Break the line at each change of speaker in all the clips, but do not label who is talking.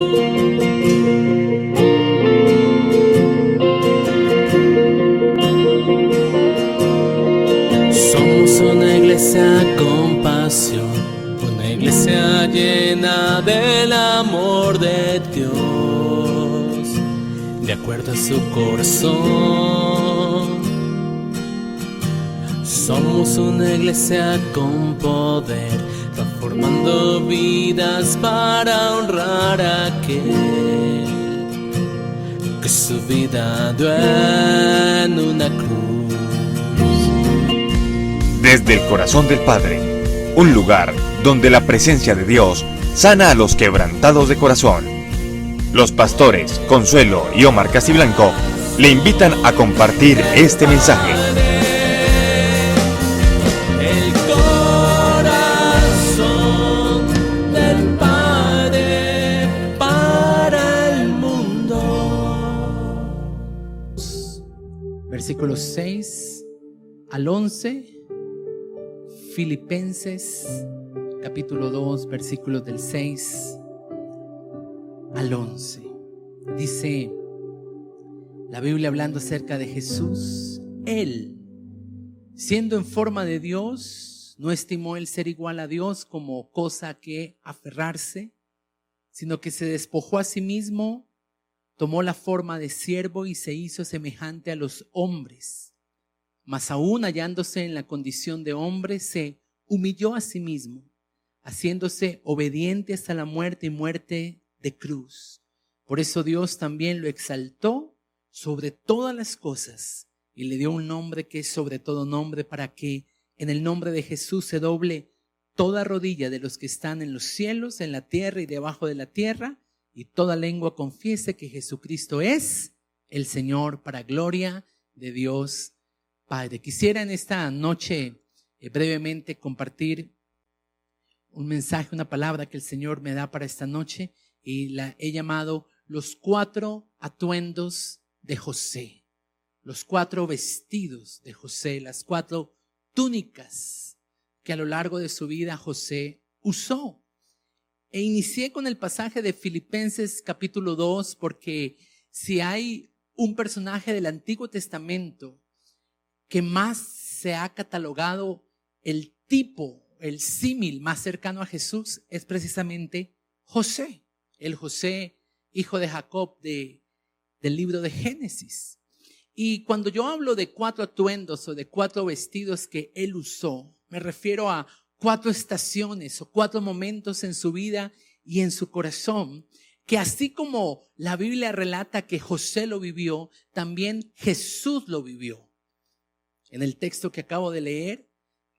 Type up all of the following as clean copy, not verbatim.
Somos una iglesia con pasión, una iglesia llena del amor de Dios, de acuerdo a su corazón. Somos una iglesia con poder, transformando vidas para honrar a aquel que su vida dio en una cruz.
Desde el corazón del Padre, un lugar donde la presencia de Dios sana a los quebrantados de corazón. Los pastores Consuelo y Omar Casiblanco le invitan a compartir este mensaje.
El corazón del Padre para el mundo.
Versículos 6 al 11. Filipenses capítulo 2, versículos del 6 al 11. Dice la Biblia, hablando acerca de Jesús: Él, siendo en forma de Dios, no estimó el ser igual a Dios como cosa a que aferrarse, sino que se despojó a sí mismo, tomó la forma de siervo y se hizo semejante a los hombres. Mas aún hallándose en la condición de hombre, se humilló a sí mismo, haciéndose obediente hasta la muerte y muerte de cruz. Por eso Dios también lo exaltó sobre todas las cosas y le dio un nombre que es sobre todo nombre, para que en el nombre de Jesús se doble toda rodilla de los que están en los cielos, en la tierra y debajo de la tierra, y toda lengua confiese que Jesucristo es el Señor, para gloria de Dios Padre. Quisiera en esta noche brevemente compartir un mensaje, una palabra que el Señor me da para esta noche, y la he llamado los 4 atuendos de José, los 4 vestidos de José, las 4 túnicas que a lo largo de su vida José usó. E inicié con el pasaje de Filipenses capítulo 2, porque si hay un personaje del Antiguo Testamento que más se ha catalogado el tipo, el símil más cercano a Jesús, es precisamente José, el José, hijo de Jacob del libro de Génesis. Y cuando yo hablo de 4 atuendos o de 4 vestidos que él usó, me refiero a 4 estaciones o 4 momentos en su vida y en su corazón, que así como la Biblia relata que José lo vivió, también Jesús lo vivió. En el texto que acabo de leer,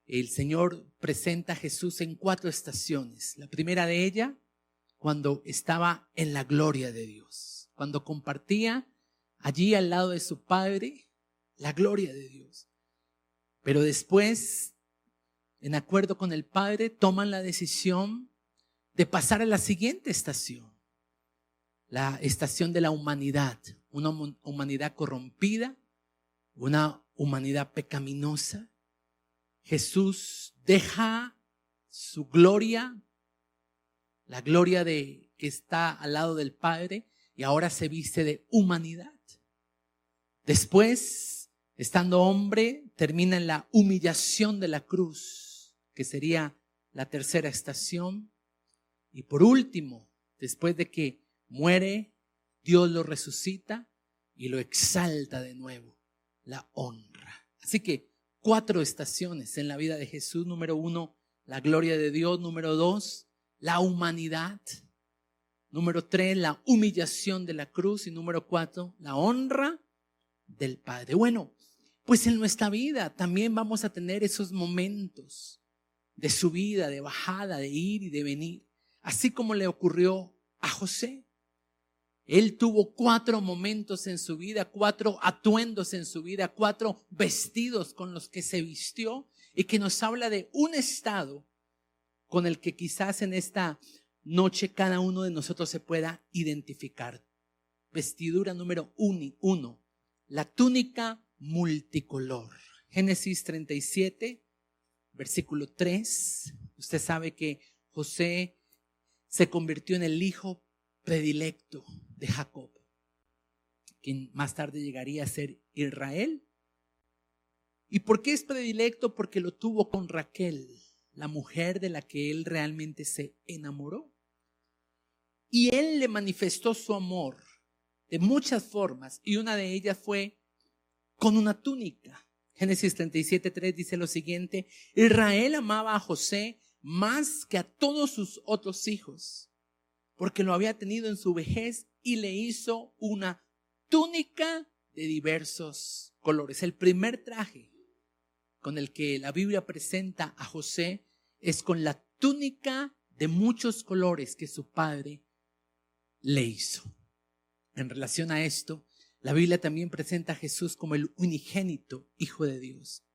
el Señor presenta a Jesús en 4 estaciones. La primera de ellas, cuando estaba en la gloria de Dios, cuando compartía allí al lado de su Padre la gloria de Dios. Pero después, en acuerdo con el Padre, toman la decisión de pasar a la siguiente estación, la estación de la humanidad, una humanidad corrompida, una humanidad pecaminosa. Jesús deja su gloria, la gloria de que está al lado del Padre, y ahora se viste de humanidad. Después, estando hombre, termina en la humillación de la cruz, que sería la tercera estación. Y por último, después de que muere, Dios lo resucita y lo exalta de nuevo, la honra. Así que 4 estaciones en la vida de Jesús. Número 1, la gloria de Dios. Número 2, la humanidad. Número 3, la humillación de la cruz. Y número 4, la honra del Padre. Bueno, pues en nuestra vida también vamos a tener esos momentos de subida, de bajada, de ir y de venir, así como le ocurrió a José. Él tuvo 4 momentos en su vida, 4 atuendos en su vida, 4 vestidos con los que se vistió, y que nos habla de un estado con el que quizás en esta noche cada uno de nosotros se pueda identificar. Vestidura número 1, la túnica multicolor. Génesis 37, versículo 3. Usted sabe que José se convirtió en el hijo predilecto de Jacob, quien más tarde llegaría a ser Israel. ¿Y por qué es predilecto? Porque lo tuvo con Raquel, la mujer de la que él realmente se enamoró. Y él le manifestó su amor de muchas formas, y una de ellas fue con una túnica. Génesis 37:3 dice lo siguiente: Israel amaba a José más que a todos sus otros hijos, porque lo había tenido en su vejez, y le hizo una túnica de diversos colores. El primer traje con el que la Biblia presenta a José es con la túnica de muchos colores que su padre le hizo. En relación a esto, la Biblia también presenta a Jesús como el unigénito Hijo de Dios.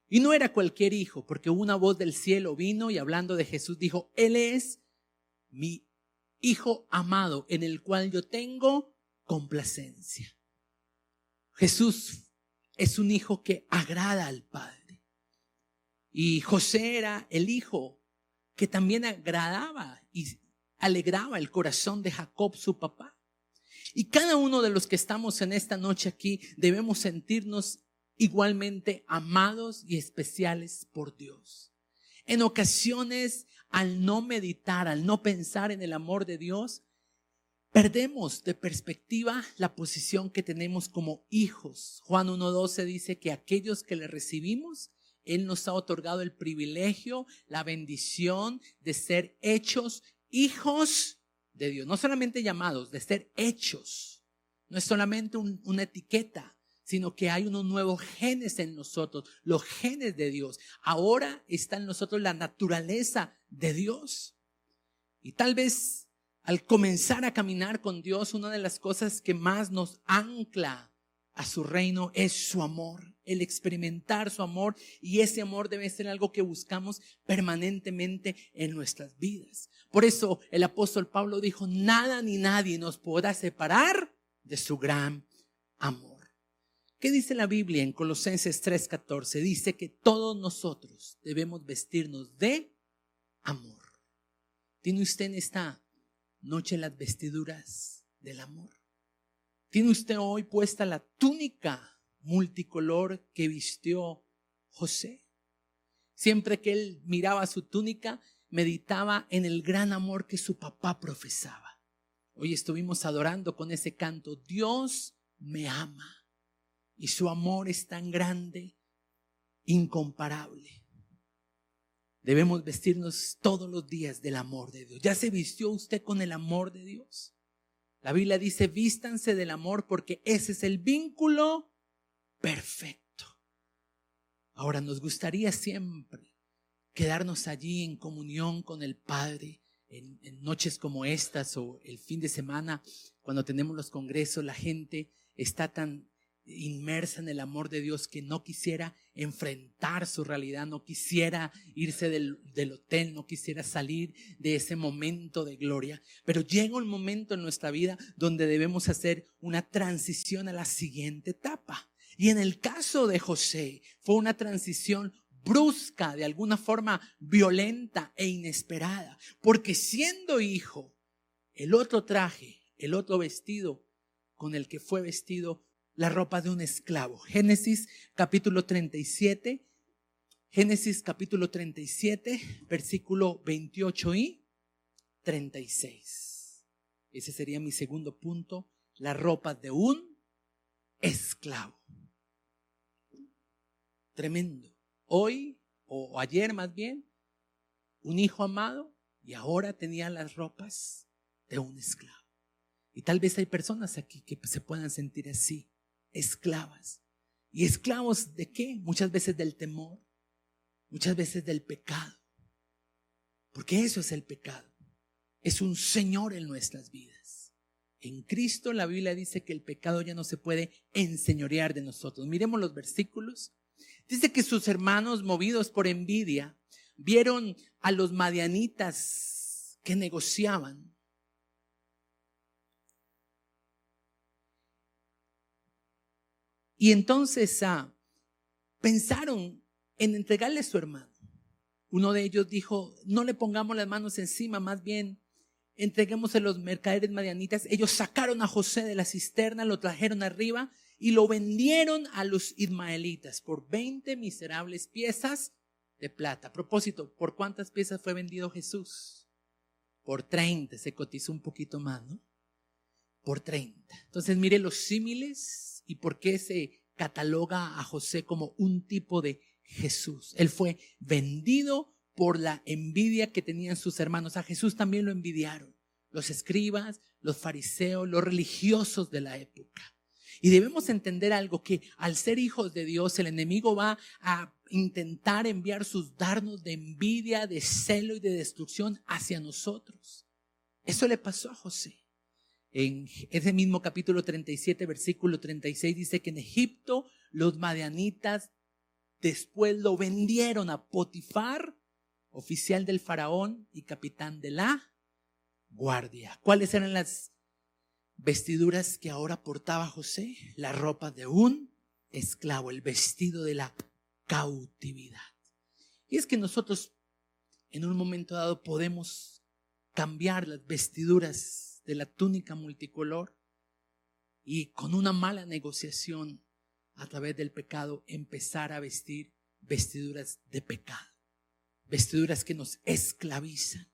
Y no era cualquier hijo, porque una voz del cielo vino y hablando de Jesús dijo: Él es mi Hijo amado, en el cual yo tengo complacencia. Jesús es un hijo que agrada al Padre. Y José era el hijo que también agradaba y alegraba el corazón de Jacob, su papá. Y cada uno de los que estamos en esta noche aquí debemos sentirnos igualmente amados y especiales por Dios. En ocasiones, al no meditar, al no pensar en el amor de Dios, perdemos de perspectiva la posición que tenemos como hijos. Juan 1:12 dice que aquellos que le recibimos, Él nos ha otorgado el privilegio, la bendición de ser hechos hijos de Dios. No solamente llamados, de ser hechos. No es solamente una etiqueta, sino que hay unos nuevos genes en nosotros, los genes de Dios. Ahora está en nosotros la naturaleza de Dios. Y tal vez al comenzar a caminar con Dios, una de las cosas que más nos ancla a su reino es su amor, el experimentar su amor, y ese amor debe ser algo que buscamos permanentemente en nuestras vidas. Por eso el apóstol Pablo dijo: nada ni nadie nos podrá separar de su gran amor. ¿Qué dice la Biblia en Colosenses 3:14? Dice que todos nosotros debemos vestirnos de amor. ¿Tiene usted en esta noche las vestiduras del amor? ¿Tiene usted hoy puesta la túnica multicolor que vistió José? Siempre que él miraba su túnica, meditaba en el gran amor que su papá profesaba. Hoy estuvimos adorando con ese canto: Dios me ama y su amor es tan grande, incomparable. Debemos vestirnos todos los días del amor de Dios. ¿Ya se vistió usted con el amor de Dios? La Biblia dice: vístanse del amor, porque ese es el vínculo perfecto. Ahora, nos gustaría siempre quedarnos allí en comunión con el Padre en noches como estas, o el fin de semana cuando tenemos los congresos. La gente está tan inmersa en el amor de Dios que no quisiera enfrentar su realidad, no quisiera irse del hotel, no quisiera salir de ese momento de gloria. Pero llega un momento en nuestra vida donde debemos hacer una transición a la siguiente etapa. Y en el caso de José fue una transición brusca, de alguna forma violenta e inesperada, porque siendo hijo, el otro traje, el otro vestido con el que fue vestido, la ropa de un esclavo. Génesis capítulo 37, versículo 28 y 36. Ese sería mi segundo punto: la ropa de un esclavo. Tremendo. Hoy, o ayer más bien, un hijo amado, y ahora tenía las ropas de un esclavo. Y tal vez hay personas aquí que se puedan sentir así, esclavas. ¿Y esclavos de qué? Muchas veces del temor, muchas veces del pecado. Porque eso es el pecado. Es un señor en nuestras vidas. En Cristo la Biblia dice que el pecado ya no se puede enseñorear de nosotros. Miremos los versículos. Dice que sus hermanos, movidos por envidia, vieron a los madianitas que negociaban. Y entonces pensaron en entregarle a su hermano. Uno de ellos dijo: no le pongamos las manos encima, más bien entreguemos a los mercaderes madianitas. Ellos sacaron a José de la cisterna, lo trajeron arriba y lo vendieron a los ismaelitas por 20 miserables piezas de plata. A propósito, ¿por cuántas piezas fue vendido Jesús? Por 30, se cotizó un poquito más, ¿no? Por 30. Entonces mire los símiles y por qué se cataloga a José como un tipo de Jesús. Él fue vendido por la envidia que tenían sus hermanos. A Jesús también lo envidiaron los escribas, los fariseos, los religiosos de la época. Y debemos entender algo, que al ser hijos de Dios, el enemigo va a intentar enviar sus dardos de envidia, de celo y de destrucción hacia nosotros. Eso le pasó a José. En ese mismo capítulo 37, versículo 36, dice que en Egipto los madianitas después lo vendieron a Potifar, oficial del faraón y capitán de la guardia. ¿Cuáles eran las vestiduras que ahora portaba José? La ropa de un esclavo, el vestido de la cautividad. Y es que nosotros en un momento dado podemos cambiar las vestiduras de la túnica multicolor y con una mala negociación a través del pecado empezar a vestir vestiduras de pecado, vestiduras que nos esclavizan.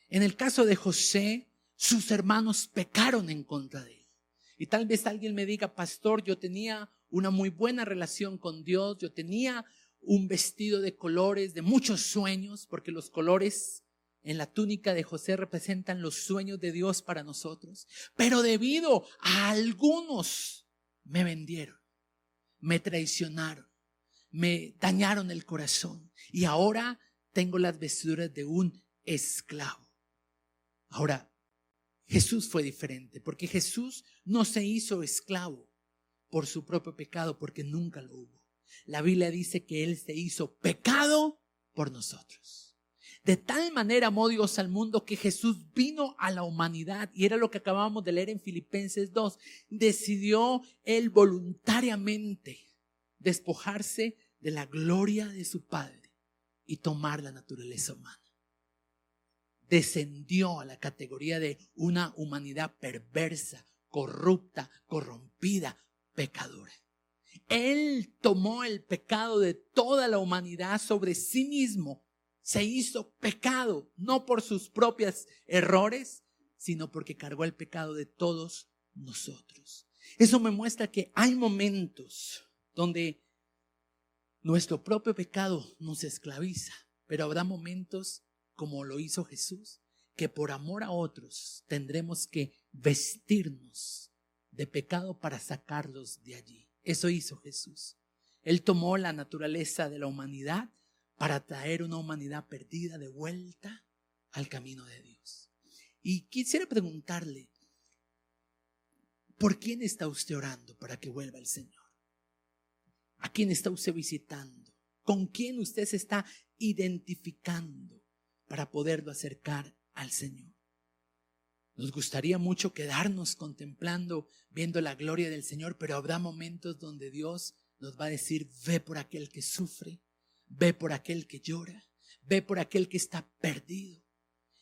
En el caso de José, sus hermanos pecaron en contra de él. Y tal vez alguien me diga: pastor, yo tenía una muy buena relación con Dios, yo tenía un vestido de colores, de muchos sueños, porque los colores en la túnica de José representan los sueños de Dios para nosotros. Pero debido a algunos me vendieron, me traicionaron, me dañaron el corazón y ahora tengo las vestiduras de un esclavo. Ahora, Jesús fue diferente, porque Jesús no se hizo esclavo por su propio pecado, porque nunca lo hubo. La Biblia dice que Él se hizo pecado por nosotros. De tal manera amó Dios al mundo que Jesús vino a la humanidad, y era lo que acabábamos de leer en Filipenses 2. Decidió Él voluntariamente despojarse de la gloria de su Padre y tomar la naturaleza humana. Descendió a la categoría de una humanidad perversa, corrupta, corrompida, pecadora. Él tomó el pecado de toda la humanidad sobre sí mismo. Se hizo pecado, no por sus propios errores, sino porque cargó el pecado de todos nosotros. Eso me muestra que hay momentos donde nuestro propio pecado nos esclaviza, pero habrá momentos, como lo hizo Jesús, que por amor a otros tendremos que vestirnos de pecado para sacarlos de allí. Eso hizo Jesús. Él tomó la naturaleza de la humanidad para traer una humanidad perdida de vuelta al camino de Dios. Y quisiera preguntarle, ¿por quién está usted orando para que vuelva el Señor? ¿A quién está usted visitando? ¿Con quién usted se está identificando para poderlo acercar al Señor? Nos gustaría mucho quedarnos contemplando, viendo la gloria del Señor, pero habrá momentos donde Dios nos va a decir: ve por aquel que sufre, ve por aquel que llora, ve por aquel que está perdido.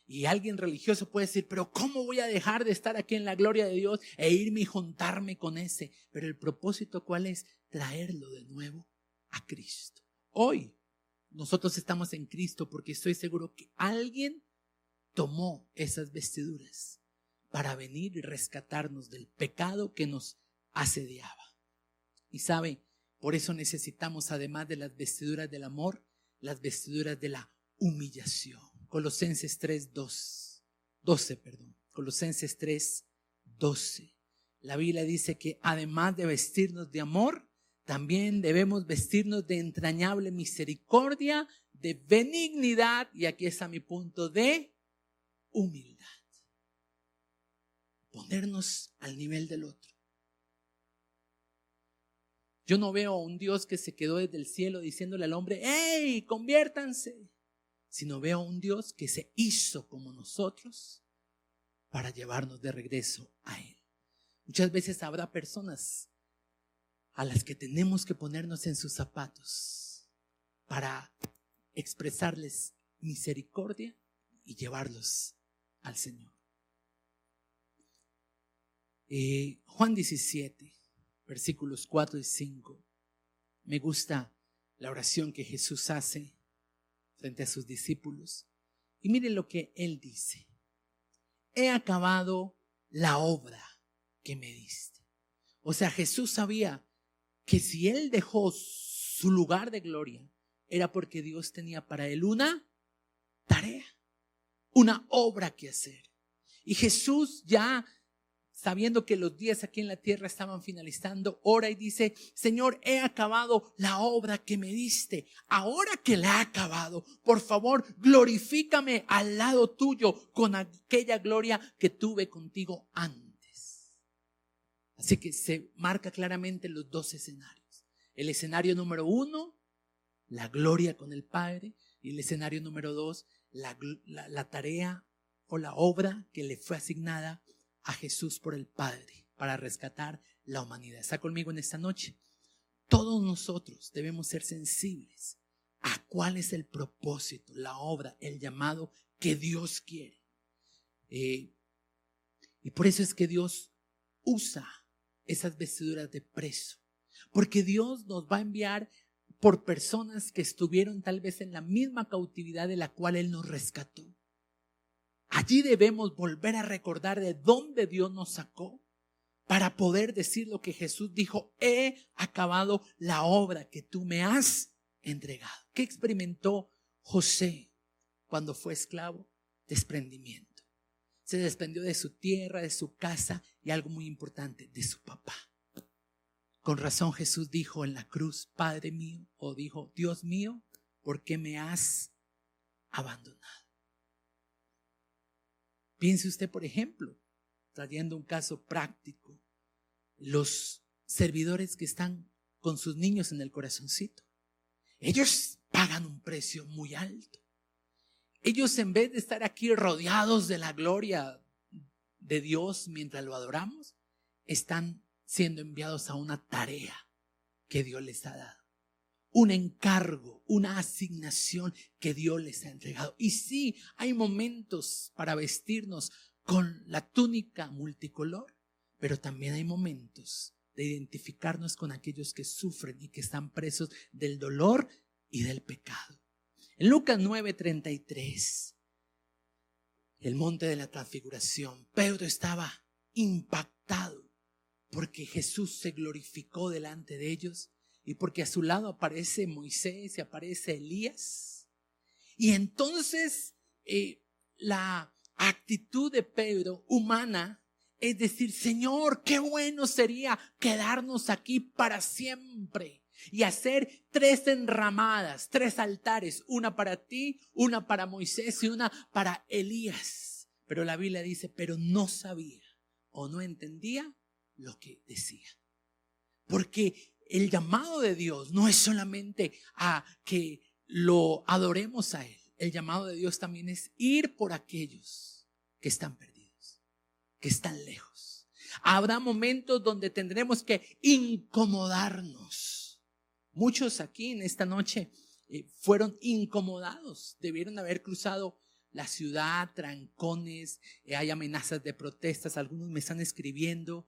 Y alguien religioso puede decir: pero ¿cómo voy a dejar de estar aquí en la gloria de Dios e irme y juntarme con ese? Pero el propósito, ¿cuál es? Traerlo de nuevo a Cristo. Hoy nosotros estamos en Cristo porque estoy seguro que alguien tomó esas vestiduras para venir y rescatarnos del pecado que nos asediaba. Y sabe, por eso necesitamos, además de las vestiduras del amor, las vestiduras de la humillación. Colosenses 3:12. Colosenses 3:12. La Biblia dice que además de vestirnos de amor, también debemos vestirnos de entrañable misericordia, de benignidad, y aquí está mi punto, de humildad. Ponernos al nivel del otro. Yo no veo a un Dios que se quedó desde el cielo diciéndole al hombre: ¡hey, conviértanse! Sino veo a un Dios que se hizo como nosotros para llevarnos de regreso a Él. Muchas veces habrá personas a las que tenemos que ponernos en sus zapatos para expresarles misericordia y llevarlos al Señor. Juan 17, versículos 4 y 5. Me gusta la oración que Jesús hace frente a sus discípulos. Y miren lo que Él dice. He acabado la obra que me diste. O sea, Jesús sabía que si Él dejó su lugar de gloria, era porque Dios tenía para Él una tarea, una obra que hacer. Y Jesús, ya sabiendo que los días aquí en la tierra estaban finalizando, ora y dice: Señor, he acabado la obra que me diste. Ahora que la he acabado, por favor, glorifícame al lado tuyo con aquella gloria que tuve contigo antes. Así que se marca claramente los dos escenarios. El escenario número 1, la gloria con el Padre, y el escenario número 2, la tarea o la obra que le fue asignada a Jesús por el Padre para rescatar la humanidad. ¿Está conmigo en esta noche? Todos nosotros debemos ser sensibles a cuál es el propósito, la obra, el llamado que Dios quiere. Y por eso es que Dios usa esas vestiduras de preso, porque Dios nos va a enviar por personas que estuvieron tal vez en la misma cautividad de la cual Él nos rescató. Allí debemos volver a recordar de dónde Dios nos sacó para poder decir lo que Jesús dijo: he acabado la obra que tú me has entregado. ¿Qué experimentó José cuando fue esclavo? Desprendimiento. Se desprendió de su tierra, de su casa y algo muy importante, de su papá. Con razón Jesús dijo en la cruz: Padre mío, o dijo: Dios mío, ¿por qué me has abandonado? Piense usted, por ejemplo, trayendo un caso práctico, los servidores que están con sus niños en el corazoncito. Ellos pagan un precio muy alto. Ellos, en vez de estar aquí rodeados de la gloria de Dios mientras lo adoramos, están siendo enviados a una tarea que Dios les ha dado, un encargo, una asignación que Dios les ha entregado. Y sí, hay momentos para vestirnos con la túnica multicolor, pero también hay momentos de identificarnos con aquellos que sufren y que están presos del dolor y del pecado. En Lucas 9:33, el monte de la transfiguración, Pedro estaba impactado porque Jesús se glorificó delante de ellos y porque a su lado aparece Moisés y aparece Elías. Y entonces la actitud de Pedro, humana, es decir: Señor, qué bueno sería quedarnos aquí para siempre y hacer 3 enramadas, 3 altares, una para ti, una para Moisés y una para Elías. Pero la Biblia dice: pero no sabía o no entendía lo que decía. Porque el llamado de Dios no es solamente a que lo adoremos a Él. El llamado de Dios también es ir por aquellos que están perdidos, que están lejos. Habrá momentos donde tendremos que incomodarnos. Muchos aquí en esta noche fueron incomodados. Debieron haber cruzado la ciudad, trancones, hay amenazas de protestas. Algunos me están escribiendo,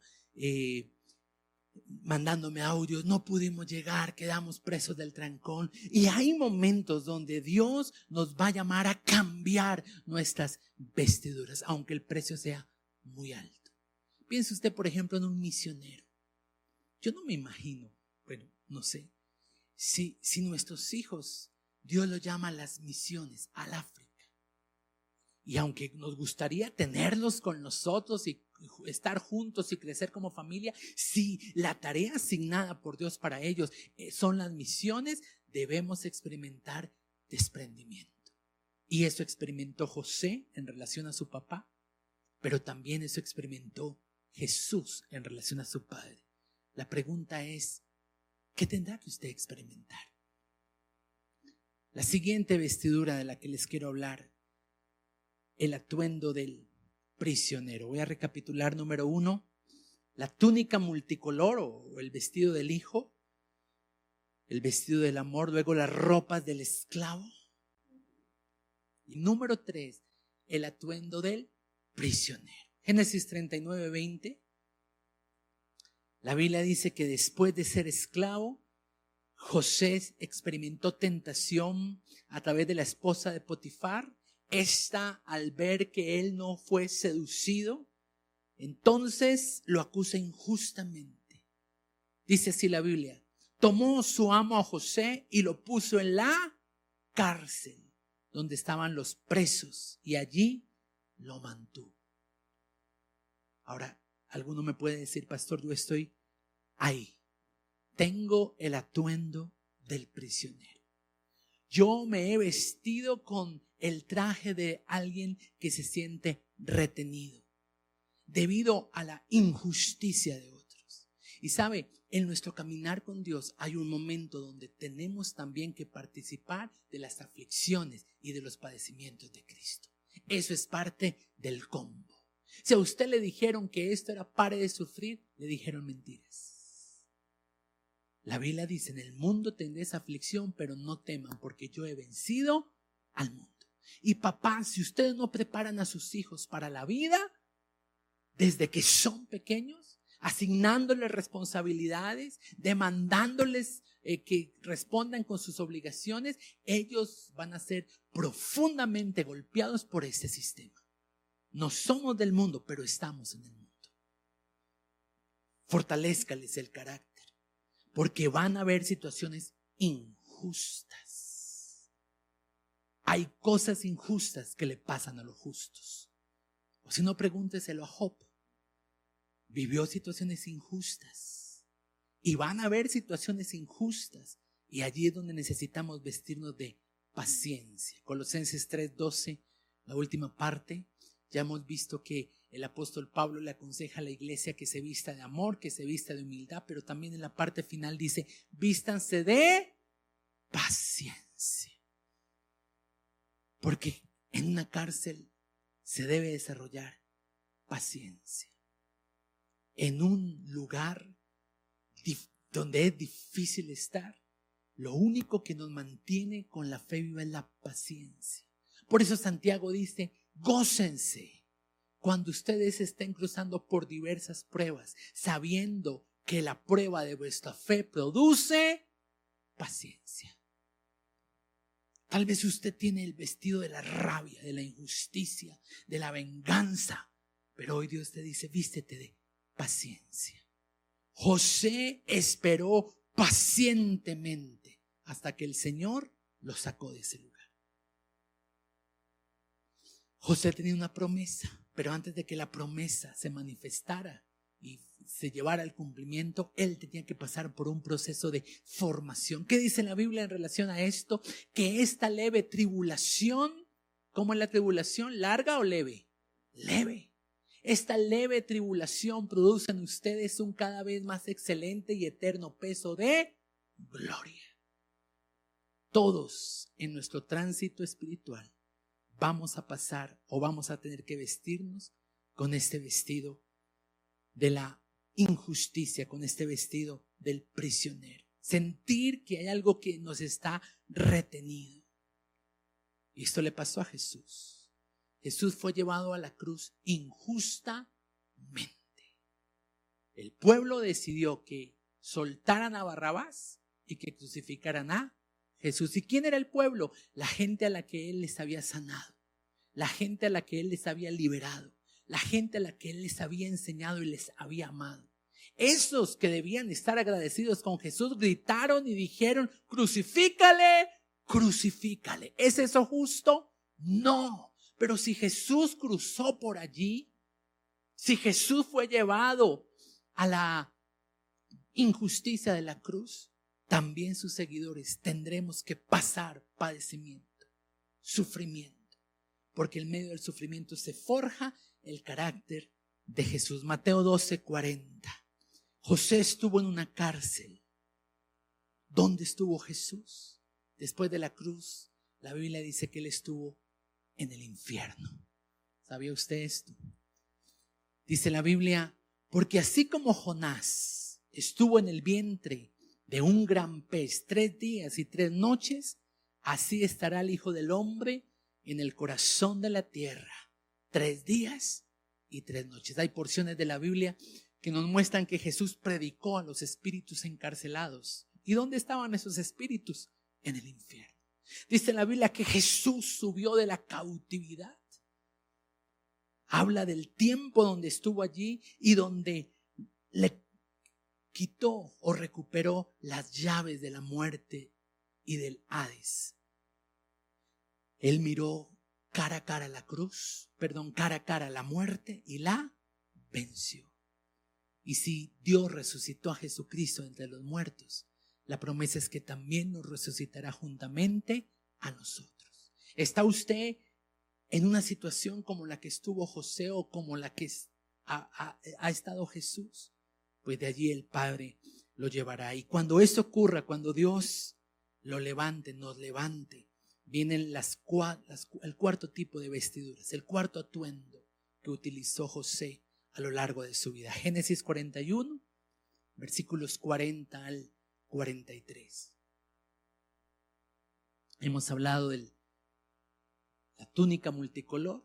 mandándome audios: no pudimos llegar, quedamos presos del trancón. Y hay momentos donde Dios nos va a llamar a cambiar nuestras vestiduras, aunque el precio sea muy alto. Piense usted, por ejemplo, en un misionero. Yo no me imagino, bueno, no sé, si nuestros hijos, Dios los llama a las misiones, al África. Y aunque nos gustaría tenerlos con nosotros y estar juntos y crecer como familia, si la tarea asignada por Dios para ellos son las misiones, debemos experimentar desprendimiento. Y eso experimentó José en relación a su papá, pero también eso experimentó Jesús en relación a su Padre. La pregunta es: ¿qué tendrá que usted experimentar? La siguiente vestidura de la que les quiero hablar, el atuendo del prisionero. Voy a recapitular. Número 1, la túnica multicolor o el vestido del hijo, el vestido del amor, luego las ropas del esclavo. Y número 3, el atuendo del prisionero. Génesis 39:20 La Biblia dice que después de ser esclavo, José experimentó tentación a través de la esposa de Potifar. Esta, al ver que él no fue seducido, entonces lo acusa injustamente. Dice así la Biblia: tomó su amo a José y lo puso en la cárcel donde estaban los presos, y allí lo mantuvo. Ahora, alguno me puede decir: pastor, yo estoy ahí. Tengo el atuendo del prisionero. Yo me he vestido con el traje de alguien que se siente retenido debido a la injusticia de otros. Y sabe, en nuestro caminar con Dios hay un momento donde tenemos también que participar de las aflicciones y de los padecimientos de Cristo. Eso es parte del combo. Si a usted le dijeron que esto era pare de sufrir, le dijeron mentiras. La Biblia dice: en el mundo tendréis aflicción, pero no teman, porque yo he vencido al mundo. Y papá, si ustedes no preparan a sus hijos para la vida desde que son pequeños, asignándoles responsabilidades, demandándoles que respondan con sus obligaciones, ellos van a ser profundamente golpeados por este sistema. No somos del mundo, pero estamos en el mundo. Fortalézcales el carácter, porque van a haber situaciones injustas. Hay cosas injustas que le pasan a los justos. O si no, pregúnteselo a Job. Vivió situaciones injustas. Y van a haber situaciones injustas. Y allí es donde necesitamos vestirnos de paciencia. Colosenses 3:12, la última parte. Ya hemos visto que el apóstol Pablo le aconseja a la iglesia que se vista de amor, que se vista de humildad, pero también en la parte final dice: vístanse de paciencia. Porque en una cárcel se debe desarrollar paciencia. En un lugar donde es difícil estar, lo único que nos mantiene con la fe viva es la paciencia. Por eso Santiago dice: gócense cuando ustedes estén cruzando por diversas pruebas, sabiendo que la prueba de vuestra fe produce paciencia. Tal vez usted tiene el vestido de la rabia, de la injusticia, de la venganza, pero hoy Dios te dice: vístete de paciencia. José esperó pacientemente hasta que el Señor lo sacó de ese lugar. José tenía una promesa, pero antes de que la promesa se manifestara y se llevara al cumplimiento, él tenía que pasar por un proceso de formación. ¿Qué dice la Biblia en relación a esto? Que esta leve tribulación, ¿cómo es la tribulación? ¿Larga o leve? Leve. Esta leve tribulación produce en ustedes un cada vez más excelente y eterno peso de gloria. Todos en nuestro tránsito espiritual vamos a pasar o vamos a tener que vestirnos con este vestido de la injusticia, con este vestido del prisionero. Sentir que hay algo que nos está retenido. Y esto le pasó a Jesús. Jesús fue llevado a la cruz injustamente. El pueblo decidió que soltaran a Barrabás y que crucificaran a Jesús. ¿Y quién era el pueblo? La gente a la que Él les había sanado, la gente a la que Él les había liberado, la gente a la que Él les había enseñado y les había amado. Esos que debían estar agradecidos con Jesús gritaron y dijeron: crucifícale, crucifícale. ¿Es eso justo? No. Pero si Jesús cruzó por allí, si Jesús fue llevado a la injusticia de la cruz, también sus seguidores tendremos que pasar padecimiento, sufrimiento, porque en medio del sufrimiento se forja el carácter de Jesús. Mateo 12:40. José estuvo en una cárcel. ¿Dónde estuvo Jesús? Después de la cruz, la Biblia dice que Él estuvo en el infierno. ¿Sabía usted esto? Dice la Biblia: porque así como Jonás estuvo en el vientre de un gran pez 3 días y 3 noches, así estará el Hijo del Hombre en el corazón de la tierra 3 días y 3 noches. Hay porciones de la Biblia que que nos muestran que Jesús predicó a los espíritus encarcelados. ¿Y dónde estaban esos espíritus? En el infierno. Dice la Biblia que Jesús subió de la cautividad. Habla del tiempo donde estuvo allí y donde le quitó o recuperó las llaves de la muerte y del Hades. Él miró cara a cara cara a cara la muerte y la venció. Y si Dios resucitó a Jesucristo entre los muertos, la promesa es que también nos resucitará juntamente a nosotros. ¿Está usted en una situación como la que estuvo José o como la que ha estado Jesús? Pues de allí el Padre lo llevará. Y cuando eso ocurra, cuando Dios lo levante, nos levante, vienen el cuarto tipo de vestiduras, el cuarto atuendo que utilizó José a lo largo de su vida. Génesis 41, versículos 40 al 43. Hemos hablado de la túnica multicolor,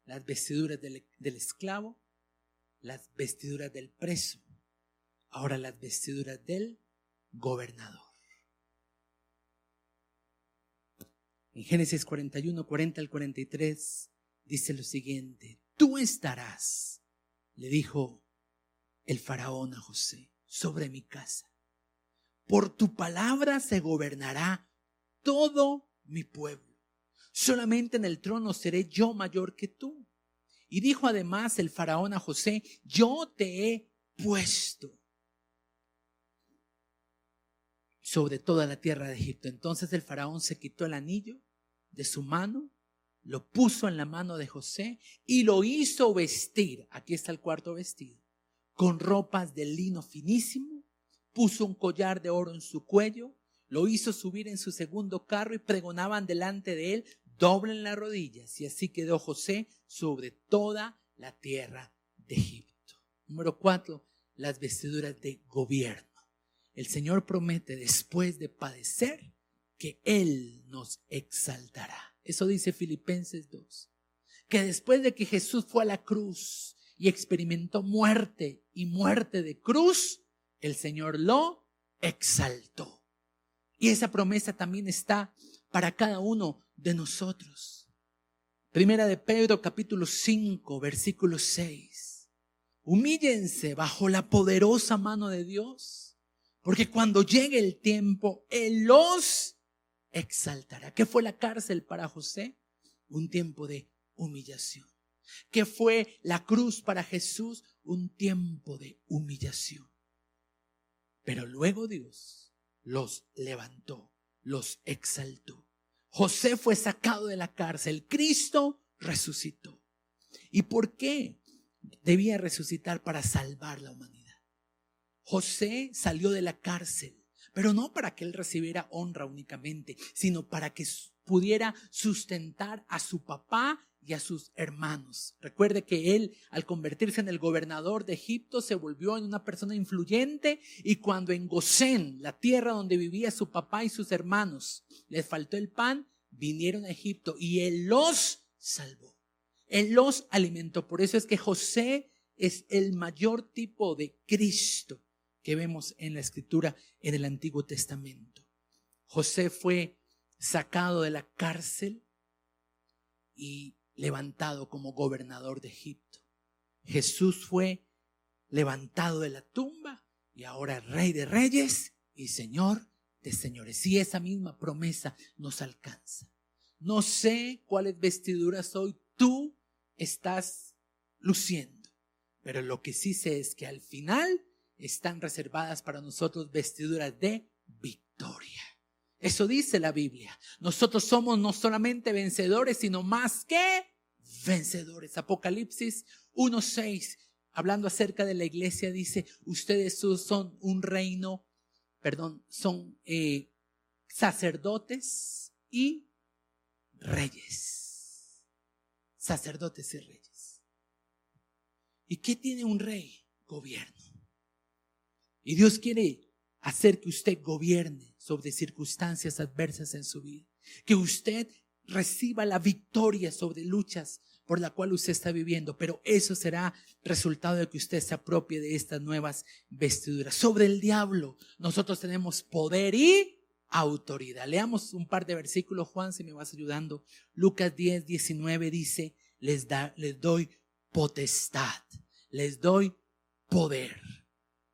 las vestiduras del esclavo, las vestiduras del preso, ahora las vestiduras del gobernador. En Génesis 41, 40 al 43 dice lo siguiente: tú estarás, le dijo el faraón a José, sobre mi casa. Por tu palabra se gobernará todo mi pueblo. Solamente en el trono seré yo mayor que tú. Y dijo además el faraón a José: yo te he puesto sobre toda la tierra de Egipto. Entonces el faraón se quitó el anillo de su mano, lo puso en la mano de José y lo hizo vestir. Aquí está el cuarto vestido, con ropas de lino finísimo. Puso un collar de oro en su cuello, lo hizo subir en su segundo carro y pregonaban delante de él: doblen las rodillas. Y así quedó José sobre toda la tierra de Egipto. Número 4, las vestiduras de gobierno. El Señor promete, después de padecer, que Él nos exaltará. Eso dice Filipenses 2. Que después de que Jesús fue a la cruz y experimentó muerte y muerte de cruz, el Señor lo exaltó. Y esa promesa también está para cada uno de nosotros. Primera de Pedro capítulo 5 versículo 6. Humíllense bajo la poderosa mano de Dios, porque cuando llegue el tiempo, Él los exaltará. ¿Qué fue la cárcel para José? Un tiempo de humillación. ¿Qué fue la cruz para Jesús? Un tiempo de humillación. Pero luego Dios los levantó, los exaltó. José fue sacado de la cárcel. Cristo resucitó. ¿Y por qué debía resucitar? Para salvar la humanidad. José salió de la cárcel, pero no para que él recibiera honra únicamente, sino para que pudiera sustentar a su papá y a sus hermanos. Recuerde que él, al convertirse en el gobernador de Egipto, se volvió en una persona influyente, y cuando en Gosén, la tierra donde vivía su papá y sus hermanos, les faltó el pan, vinieron a Egipto y él los salvó. Él los alimentó. Por eso es que José es el mayor tipo de Cristo que vemos en la Escritura en el Antiguo Testamento. José fue sacado de la cárcel y levantado como gobernador de Egipto. Jesús fue levantado de la tumba y ahora Rey de Reyes y Señor de señores. Y esa misma promesa nos alcanza. No sé cuáles vestiduras hoy tú estás luciendo, pero lo que sí sé es que al final están reservadas para nosotros vestiduras de victoria. Eso dice la Biblia. Nosotros somos no solamente vencedores, sino más que vencedores. Apocalipsis 1:6, hablando acerca de la iglesia, dice: ustedes son un reino, son sacerdotes y reyes. Sacerdotes y reyes. ¿Y qué tiene un rey? Gobierno. Y Dios quiere hacer que usted gobierne sobre circunstancias adversas en su vida, que usted reciba la victoria sobre luchas por la cual usted está viviendo, pero eso será resultado de que usted se apropie de estas nuevas vestiduras. Sobre el diablo nosotros tenemos poder y autoridad. Leamos un par de versículos, Juan, si me vas ayudando. Lucas 10, 19 dice, les doy potestad, les doy poder.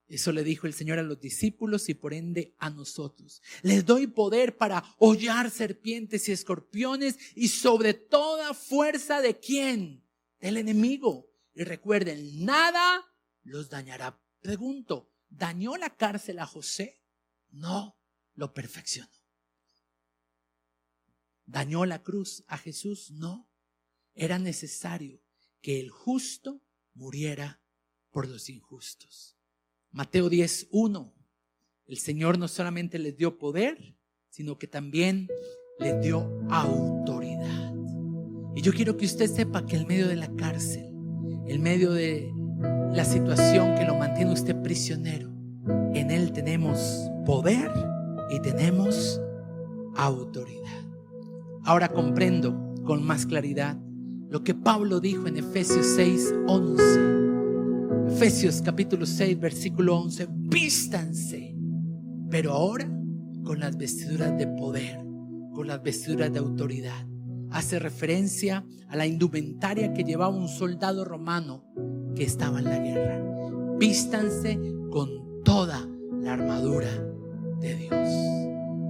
Eso le dijo el Señor a los discípulos y por ende a nosotros. Les doy poder para hollar serpientes y escorpiones y sobre toda fuerza ¿de quién? Del enemigo. Y recuerden, nada los dañará. Pregunto, ¿dañó la cárcel a José? No, lo perfeccionó. ¿Dañó la cruz a Jesús? No. Era necesario que el justo muriera por los injustos. Mateo 10:1. El Señor no solamente les dio poder, sino que también les dio autoridad. Y yo quiero que usted sepa que en medio de la cárcel, en medio de la situación que lo mantiene usted prisionero, en Él tenemos poder y tenemos autoridad. Ahora comprendo con más claridad lo que Pablo dijo en Efesios 6:11. Efesios capítulo 6 versículo 11. Vístanse, pero ahora con las vestiduras de poder, con las vestiduras de autoridad. Hace referencia a la indumentaria que llevaba un soldado romano que estaba en la guerra. Vístanse con toda la armadura de Dios.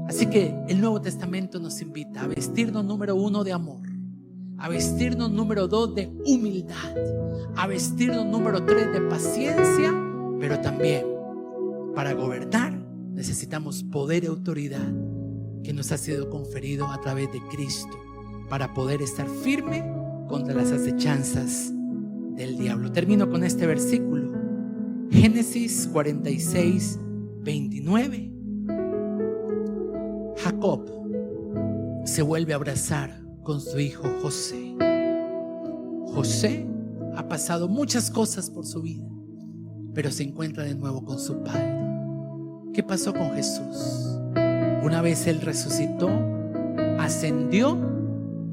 Así que el Nuevo Testamento nos invita a vestirnos, número 1, de amor, a vestirnos, número 2, de humildad, a vestirnos, número 3, de paciencia, pero también para gobernar necesitamos poder y autoridad que nos ha sido conferido a través de Cristo para poder estar firme contra las acechanzas del diablo. Termino con este versículo, Génesis 46, 29. Jacob se vuelve a abrazar con su hijo José. José ha pasado muchas cosas por su vida, pero se encuentra de nuevo con su padre. ¿Qué pasó con Jesús? Una vez Él resucitó, ascendió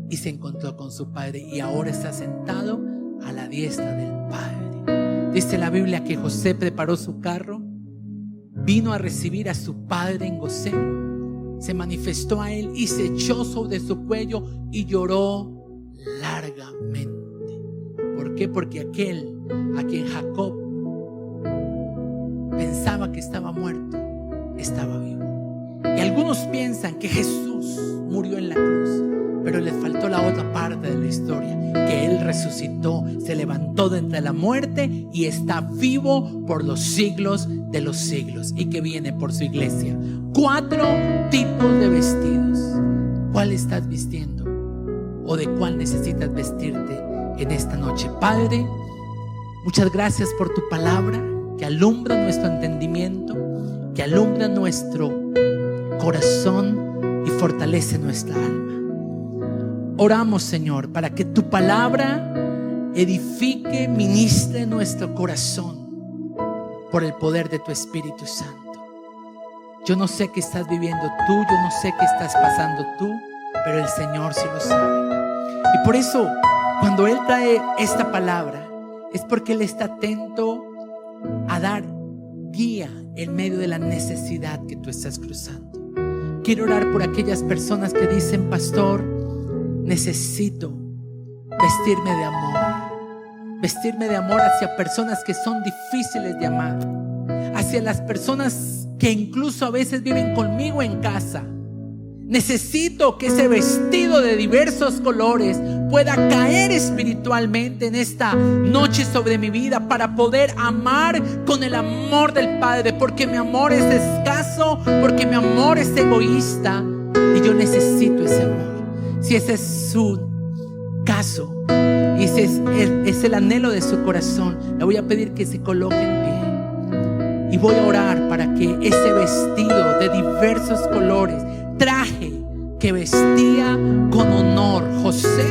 y se encontró con su padre y ahora está sentado a la diestra del Padre. Dice la Biblia que José preparó su carro, vino a recibir a su padre en Gosén, se manifestó a él y se echó sobre su cuello y lloró largamente. ¿Por qué? Porque aquel a quien Jacob pensaba que estaba muerto, estaba vivo. Y algunos piensan que Jesús murió en la cruz, pero les faltó la otra parte de la historia, que Él resucitó, se levantó de entre la muerte y está vivo por los siglos de los siglos, y que viene por su iglesia. 4 tipos de vestidos. ¿Cuál estás vistiendo? ¿O de cuál necesitas vestirte en esta noche? Padre, muchas gracias por tu palabra que alumbra nuestro entendimiento, que alumbra nuestro corazón y fortalece nuestra alma. Oramos, Señor, para que tu palabra edifique, ministre nuestro corazón por el poder de tu Espíritu Santo. Yo no sé qué estás viviendo tú, yo no sé qué estás pasando tú, pero el Señor sí lo sabe. Y por eso, cuando Él trae esta palabra, es porque Él está atento a dar guía en medio de la necesidad que tú estás cruzando. Quiero orar por aquellas personas que dicen: pastor, necesito vestirme de amor hacia personas que son difíciles de amar, hacia las personas que incluso a veces viven conmigo en casa. Necesito que ese vestido de diversos colores pueda caer espiritualmente en esta noche sobre mi vida para poder amar con el amor del Padre, porque mi amor es escaso, porque mi amor es egoísta y yo necesito ese amor. Si ese es su caso y ese es el anhelo de su corazón, le voy a pedir que se coloque en pie y voy a orar para que ese vestido de diversos colores, traje que vestía con honor José,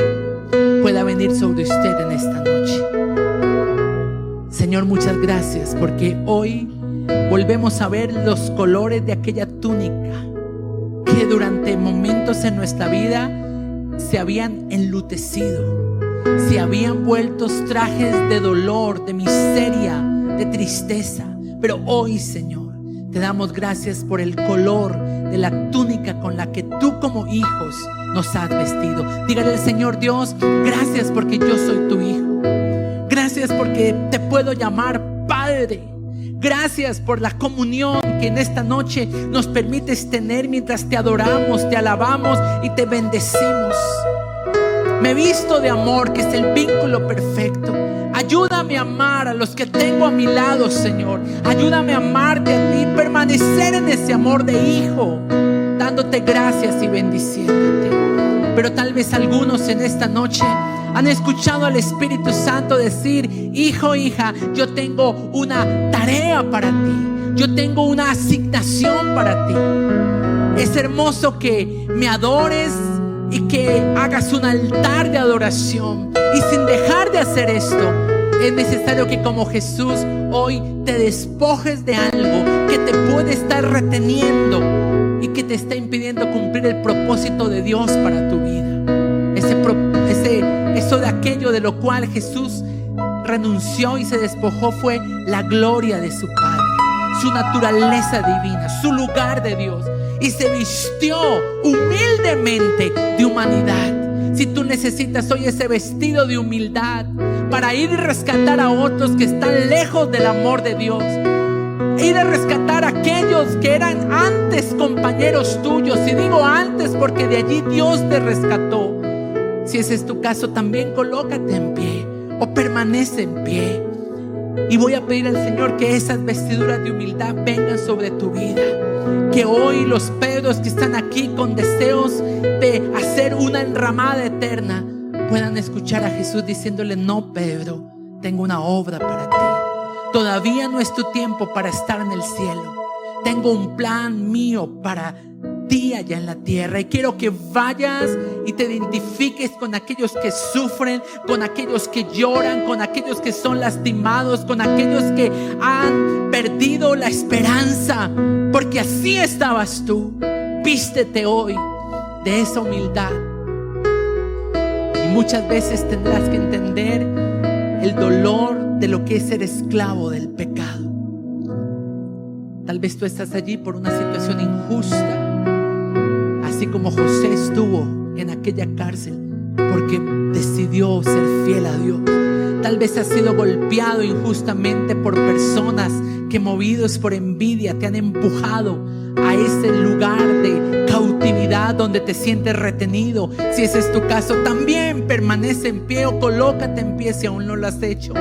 pueda venir sobre usted en esta noche. Señor, muchas gracias porque hoy volvemos a ver los colores de aquella túnica que durante momentos en nuestra vida se habían enlutecido, se habían vuelto trajes de dolor, de miseria, de tristeza. Pero hoy, Señor, te damos gracias por el color de la túnica con la que tú como hijos nos has vestido. Dígale al Señor: Dios, gracias porque yo soy tu hijo. Gracias porque te puedo llamar Padre. Gracias por la comunión que en esta noche nos permites tener mientras te adoramos, te alabamos y te bendecimos. Me visto de amor, que es el vínculo perfecto. Ayúdame a amar a los que tengo a mi lado, Señor. Ayúdame a amarte a ti, permanecer en ese amor de hijo, dándote gracias y bendiciéndote. Pero tal vez algunos en esta noche han escuchado al Espíritu Santo decir: hijo, hija, yo tengo una tarea para ti. Yo tengo una asignación para ti. Es hermoso que me adores y que hagas un altar de adoración. Y sin dejar de hacer esto, es necesario que como Jesús hoy te despojes de algo que te puede estar reteniendo y que te está impidiendo cumplir el propósito de Dios para tu vida. Eso de aquello de lo cual Jesús renunció y se despojó fue la gloria de su Padre, su naturaleza divina, su lugar de Dios, y se vistió humildemente de humanidad. Si tú necesitas hoy ese vestido de humildad para ir y rescatar a otros que están lejos del amor de Dios, ir a rescatar a aquellos que eran antes compañeros tuyos, y digo antes porque de allí Dios te rescató. Si ese es tu caso, también colócate en pie o permanece en pie. Y voy a pedir al Señor que esas vestiduras de humildad vengan sobre tu vida. Que hoy los Pedros que están aquí con deseos de hacer una enramada eterna puedan escuchar a Jesús diciéndole: no, Pedro, tengo una obra para ti. Todavía no es tu tiempo para estar en el cielo. Tengo un plan mío para ti allá en la tierra, y quiero que vayas y te identifiques con aquellos que sufren, con aquellos que lloran, con aquellos que son lastimados, con aquellos que han perdido la esperanza, porque así estabas tú. Vístete hoy de esa humildad, y muchas veces tendrás que entender el dolor de lo que es ser esclavo del pecado. Tal vez tú estás allí por una situación injusta, así como José estuvo en aquella cárcel porque decidió ser fiel a Dios. Tal vez has sido golpeado injustamente por personas que, movidos por envidia, te han empujado a ese lugar de cautividad donde te sientes retenido. Si ese es tu caso, también permanece en pie o colócate en pie si aún no lo has hecho.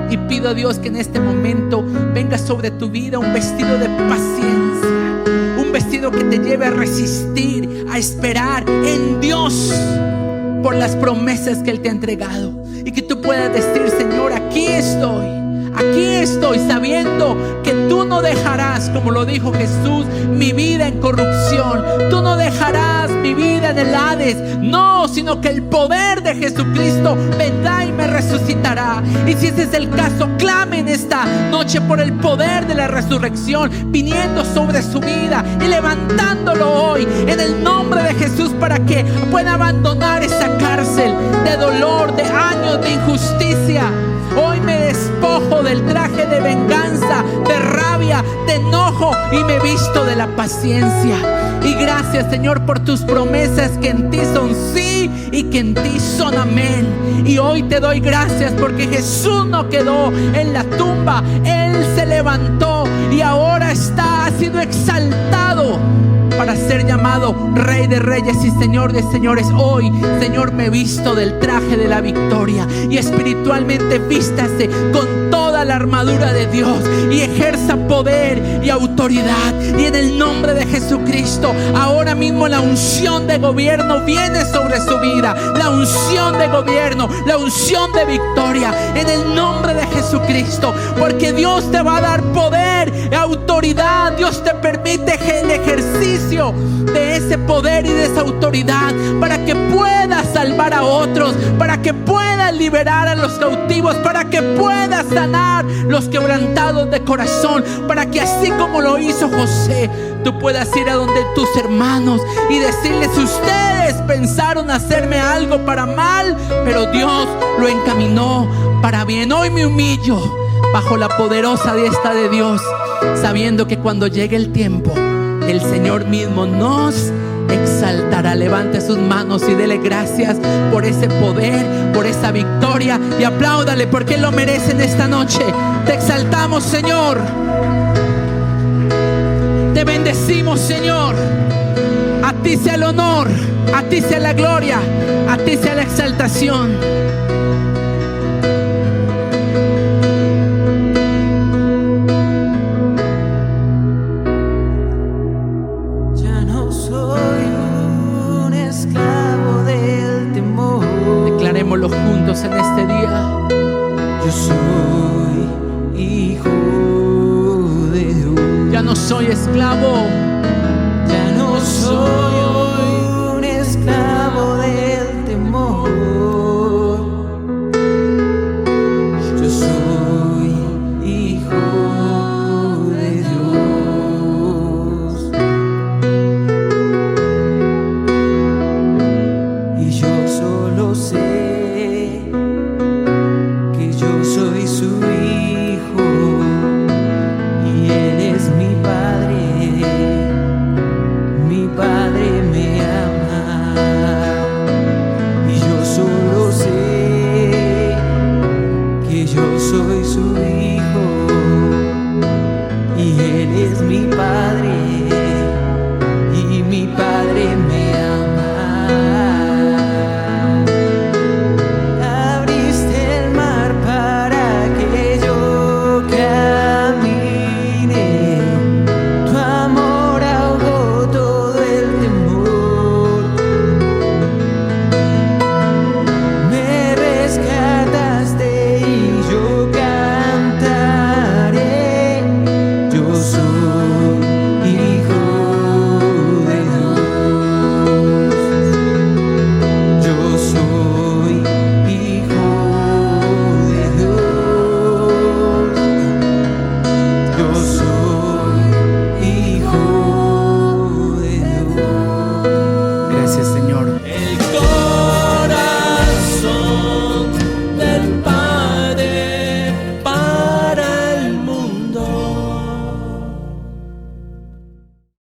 Y pido a Dios que en este momento venga sobre tu vida un vestido de paciencia, un vestido que te lleve a resistir, a esperar en Dios por las promesas que Él te ha entregado, y que tú puedas decir: Señor, aquí estoy, sabiendo que tú no dejarás, como lo dijo Jesús, mi vida en corrupción. Tú no dejarás mi vida en el Hades, no, sino que el poder de Jesucristo vendrá y me resucitará. Y si ese es el caso, clamen esta noche por el poder de la resurrección viniendo sobre su vida y levantándolo hoy en el nombre de Jesús, para que pueda abandonar esa cárcel de dolor, de años de injusticia. Hoy me despojo del traje de venganza, de rabia, de enojo, y me visto de la paciencia. Y gracias, Señor, por tus promesas, que en ti son sí y que en ti son amén. Y hoy te doy gracias porque Jesús no quedó en la tumba, Él se levantó y ahora ha sido exaltado para ser llamado Rey de Reyes y Señor de Señores. Hoy, Señor, me visto del traje de la victoria, y espiritualmente vístase con toda la armadura de Dios y ejerza poder y autoridad. Y en el nombre de Jesucristo, ahora mismo la unción de gobierno viene sobre su vida, la unción de gobierno, la unción de victoria, en el nombre de Jesucristo, porque Dios te va a dar poder y autoridad. Dios te permite el ejercicio de ese poder y de esa autoridad para que puedas salvar a otros, para que puedas liberar a los cautivos, para que puedas sanar los quebrantados de corazón, para que así como lo hizo José, tú puedas ir a donde tus hermanos y decirles: ustedes hombres pensaron hacerme algo para mal, pero Dios lo encaminó para bien. Hoy me humillo bajo la poderosa diestra de Dios, sabiendo que cuando llegue el tiempo, el Señor mismo nos exaltará. Levante sus manos y dele gracias por ese poder, por esa victoria, y apláudale porque Él lo merece en esta noche. Te exaltamos, Señor. Te bendecimos, Señor. A ti sea el honor, a ti sea la gloria, a ti sea la exaltación.
Ya no soy un esclavo del temor.
Declarémoslo juntos en este día.
Yo soy hijo de Dios.
Ya no soy esclavo.
Ya no soy